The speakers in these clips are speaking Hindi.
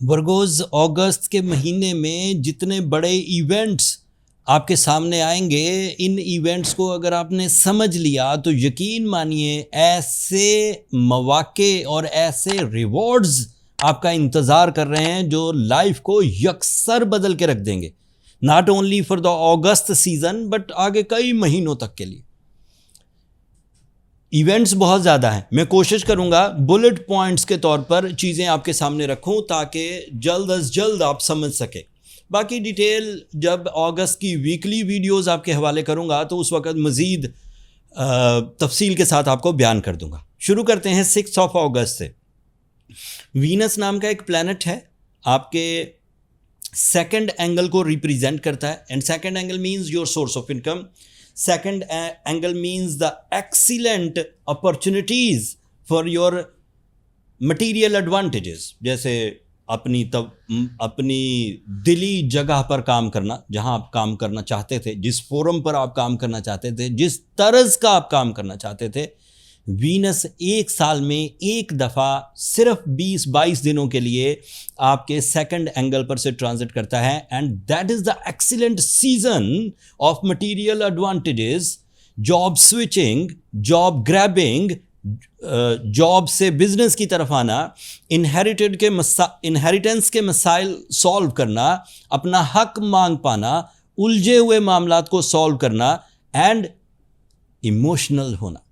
वर्गोज अगस्त के महीने में जितने बड़े इवेंट्स आपके सामने आएंगे, इन इवेंट्स को अगर आपने समझ लिया तो यकीन मानिए ऐसे मौके और ऐसे रिवॉर्ड्स आपका इंतज़ार कर रहे हैं जो लाइफ को यकसर बदल के रख देंगे, not only for the August season but आगे कई महीनों तक के लिए। इवेंट्स बहुत ज़्यादा हैं, मैं कोशिश करूंगा बुलेट पॉइंट्स के तौर पर चीज़ें आपके सामने रखूं ताकि जल्द अज जल्द आप समझ सकें। बाकी डिटेल जब अगस्त की वीकली वीडियोस आपके हवाले करूंगा तो उस वक्त मज़ीद तफसील के साथ आपको बयान कर दूंगा। शुरू करते हैं 6 अगस्त से। वीनस नाम का एक प्लैनेट है, आपके सेकंड एंगल को रिप्रेजेंट करता है, and second angle means your source of income. Second angle means the excellent opportunities for your material advantages, जैसे अपनी दिली जगह पर काम करना, जहां आप काम करना चाहते थे, जिस फोरम पर आप काम करना चाहते थे, जिस तर्ज का आप काम करना चाहते थे। वीनस एक साल में एक दफ़ा सिर्फ 20-22 दिनों के लिए आपके सेकंड एंगल पर से ट्रांजिट करता है, and that is the excellent season of material advantages, job switching, job grabbing, job से बिजनेस की तरफ आना, इनहेरिटेंस के मसाइल सॉल्व करना, अपना हक मांग पाना, उलझे हुए मामलात को सॉल्व करना, एंड इमोशनल होना।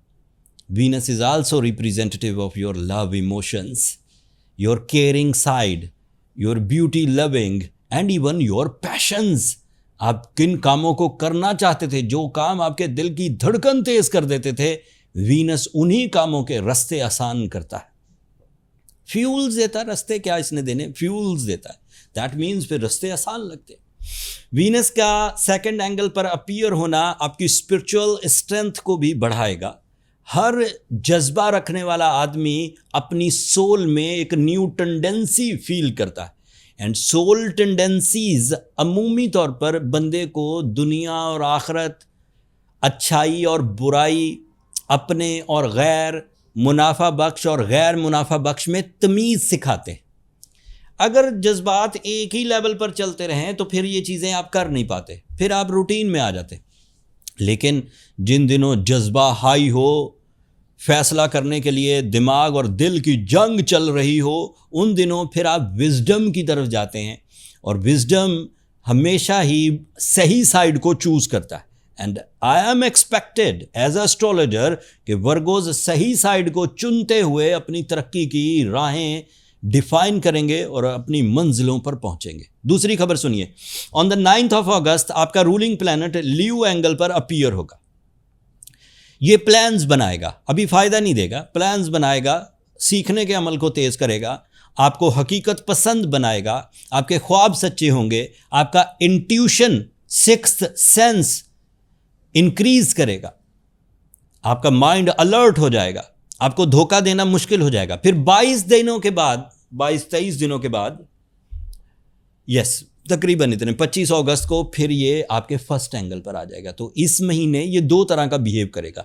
Venus is also representative of your love emotions, your caring side, your beauty loving and even your passions. आप किन कामों को करना चाहते थे, जो काम आपके दिल की धड़कन तेज कर देते थे, वीनस उन्हीं कामों के रास्ते आसान करता है। फ्यूल्स देता है, रास्ते क्या इसने देने, फ्यूल्स देता है, दैट मीन्स फिर रास्ते आसान लगते। वीनस का सेकंड एंगल पर अपीयर होना आपकी स्पिरिचुअल स्ट्रेंथ को भी बढ़ाएगा। हर जज्बा रखने वाला आदमी अपनी सोल में एक न्यू टेंडेंसी फील करता है, एंड सोल टेंडेंसीज अमूमी तौर पर बंदे को दुनिया और आखरत, अच्छाई और बुराई, अपने और गैर, मुनाफा बख्श और गैर मुनाफा बख्श में तमीज़ सिखाते हैं। अगर जज्बात एक ही लेवल पर चलते रहें तो फिर ये चीज़ें आप कर नहीं पाते, फिर आप रूटीन में आ जाते। लेकिन जिन दिनों जज्बा हाई हो, फैसला करने के लिए दिमाग और दिल की जंग चल रही हो, उन दिनों फिर आप विजडम की तरफ जाते हैं, और विजडम हमेशा ही सही साइड को चूज करता है। And I am expected as astrologer कि वर्गोज सही साइड को चुनते हुए अपनी तरक्की की राहें डिफाइन करेंगे और अपनी मंजिलों पर पहुंचेंगे। दूसरी खबर सुनिए, ऑन द 9 अगस्त आपका रूलिंग प्लैनेट लीव एंगल पर अपीयर होगा। ये प्लान्स बनाएगा, अभी फ़ायदा नहीं देगा, प्लान्स बनाएगा, सीखने के अमल को तेज़ करेगा, आपको हकीकत पसंद बनाएगा, आपके ख्वाब सच्चे होंगे, आपका इंट्यूशन, सिक्स्थ सेंस इंक्रीज करेगा, आपका माइंड अलर्ट हो जाएगा, आपको धोखा देना मुश्किल हो जाएगा। फिर 22 दिनों के बाद, 22-23 दिनों के बाद, यस तकरीबन इतने 25 अगस्त को फिर ये आपके फर्स्ट एंगल पर आ जाएगा। तो इस महीने ये दो तरह का बिहेव करेगा।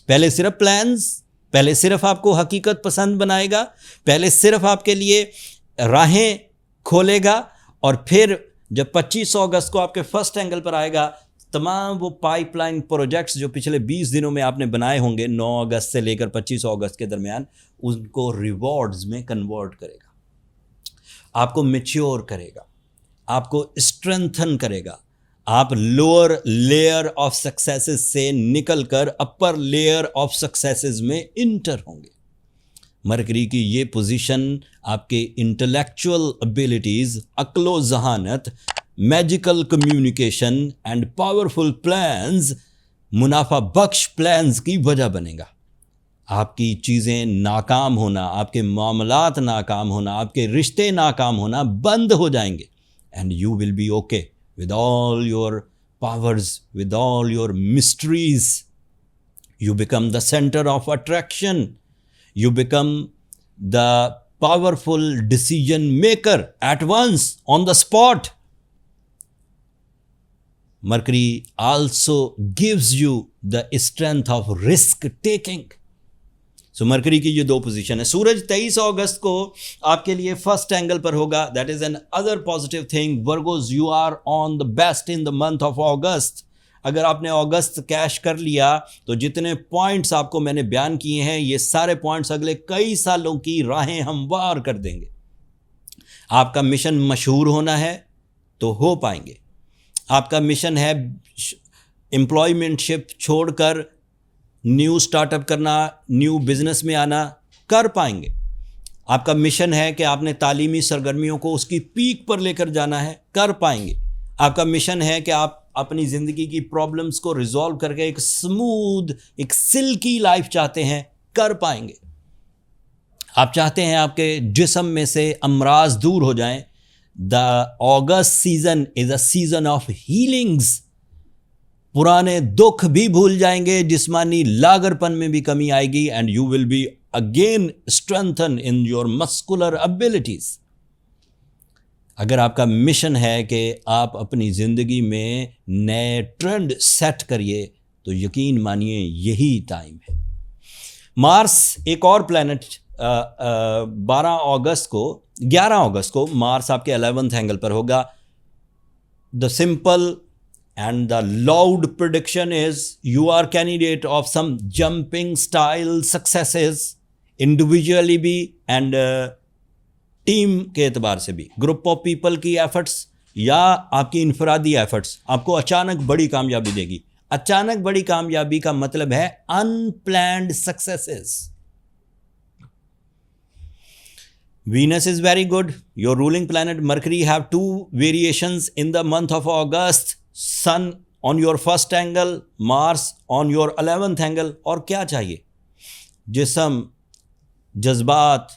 पहले सिर्फ प्लान्स, पहले सिर्फ आपको हकीकत पसंद बनाएगा, पहले सिर्फ आपके लिए राहें खोलेगा, और फिर जब 25 अगस्त को आपके फर्स्ट एंगल पर आएगा, तमाम वो पाइपलाइन प्रोजेक्ट्स जो पिछले 20 दिनों में आपने बनाए होंगे 9 अगस्त से लेकर 25 अगस्त के दरमियान, उनको रिवॉर्ड्स में कन्वर्ट करेगा, आपको मैच्योर करेगा, आपको स्ट्रेंथन करेगा। आप लोअर लेयर ऑफ सक्सेसेस से निकलकर अपर लेयर ऑफ सक्सेसेस में इंटर होंगे। मरकरी की ये पोजीशन आपके इंटेलेक्चुअल एबिलिटीज, अक्लो जहानत, magical communication and powerful plans, मुनाफा बख्श प्लान्स की वजह बनेगा। आपकी चीज़ें नाकाम होना, आपके मामलात नाकाम होना, आपके रिश्ते नाकाम होना बंद हो जाएंगे, and you will be okay with all your powers, with all your mysteries. You become the center of attraction. You become the powerful decision maker at once, on the spot. Mercury also gives you the strength of risk taking. So mercury की ये 2 पोजीशन है। सूरज 23 अगस्त को आपके लिए फर्स्ट एंगल पर होगा, that is another positive thing. Virgos, you are on the best in the month of August. अगर आपने अगस्त कैश कर लिया तो जितने पॉइंट्स आपको मैंने बयान किए हैं, ये सारे पॉइंट्स अगले कई सालों की राहें हमवार कर देंगे। आपका मिशन मशहूर होना है तो हो पाएंगे। आपका मिशन है एम्प्लॉयमेंटशिप छोड़कर न्यू स्टार्टअप करना, न्यू बिजनेस में आना, कर पाएंगे। आपका मिशन है कि आपने तालीमी सरगर्मियों को उसकी पीक पर लेकर जाना है, कर पाएंगे। आपका मिशन है कि आप अपनी ज़िंदगी की प्रॉब्लम्स को रिजॉल्व करके एक स्मूथ, एक सिल्की लाइफ चाहते हैं, कर पाएंगे। आप चाहते हैं आपके जिस्म में से अमराज दूर हो जाएं। The August season is a season of healings. पुराने दुख भी भूल जाएंगे, जिस्मानी लागरपन में भी कमी आएगी, and you will be again strengthen in your muscular abilities. अगर आपका मिशन है कि आप अपनी ज़िंदगी में नए ट्रेंड सेट करिए तो यकीन मानिए यही टाइम है। मार्स एक और प्लैनेट 11 अगस्त को मार्स आपके 11th एंगल पर होगा। The simple and the loud prediction is you are candidate of some jumping style successes individually भी and टीम के एतबार से भी। ग्रुप ऑफ पीपल की एफर्ट्स या आपकी इनफरादी एफर्ट्स आपको अचानक बड़ी कामयाबी देगी। अचानक बड़ी कामयाबी का मतलब है unplanned successes. Venus is very good. Your ruling planet Mercury have 2 variations in the month of August. Sun on your first angle, Mars on your 11th angle। और क्या चाहिए? जिस्म, जज्बात,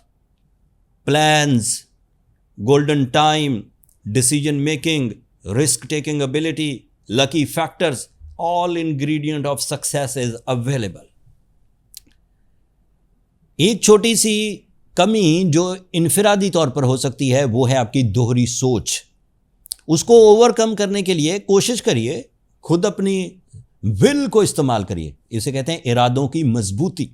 plans, golden time, decision making, risk taking ability, lucky factors, all ingredient of success is available. एक छोटी सी कमी जो इनफिरादी तौर पर हो सकती है वो है आपकी दोहरी सोच। उसको ओवरकम करने के लिए कोशिश करिए, खुद अपनी विल को इस्तेमाल करिए। इसे कहते हैं इरादों की मजबूती।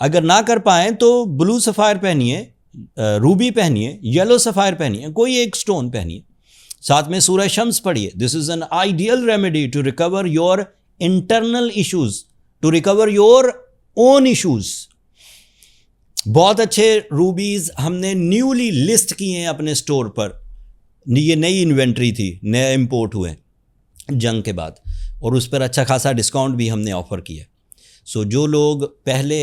अगर ना कर पाएँ तो ब्लू सफ़ायर पहनिए, रूबी पहनिए, येलो सफ़ायर पहनिए, कोई एक स्टोन पहनिए, साथ में सूरह शम्स पढ़िए। This is an ideal remedy to recover your internal issues, to recover your own issues. बहुत अच्छे रूबीज़ हमने न्यूली लिस्ट किए हैं अपने स्टोर पर। ये नई इन्वेंट्री थी, नए इंपोर्ट हुए जंग के बाद, और उस पर अच्छा खासा डिस्काउंट भी हमने ऑफ़र किया। सो जो लोग पहले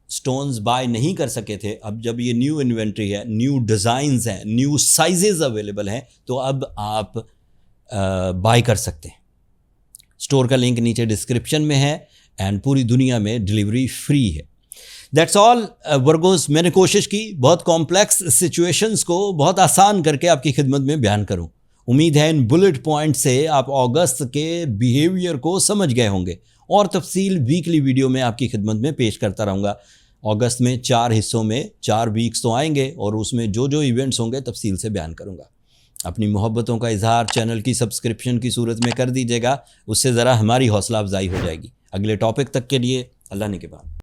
स्टोन्स बाय नहीं कर सके थे, अब जब ये न्यू इन्वेंट्री है, न्यू डिज़ाइंस हैं, न्यू साइजेस अवेलेबल हैं, तो अब आप बाय कर सकते हैं। स्टोर का लिंक नीचे डिस्क्रिप्शन में है, एंड पूरी दुनिया में डिलीवरी फ्री है। That's all Virgo's. मैंने कोशिश की बहुत कॉम्प्लेक्स सिचुएशंस को बहुत आसान करके आपकी खिदमत में बयान करूं। उम्मीद है इन बुलेट पॉइंट से आप अगस्त के बिहेवियर को समझ गए होंगे, और तफसील वीकली वीडियो में आपकी खिदमत में पेश करता रहूँगा। अगस्त में 4 हिस्सों में 4 वीक्स तो आएंगे, और उसमें जो जो इवेंट्स होंगे तफसील से बयान करूँगा। अपनी मोहब्बतों का इजहार चैनल की सब्सक्रिप्शन की सूरत में कर दीजिएगा, उससे ज़रा हमारी हौसला अफजाई हो जाएगी। अगले टॉपिक तक के लिए अल्लाह ने के बाद।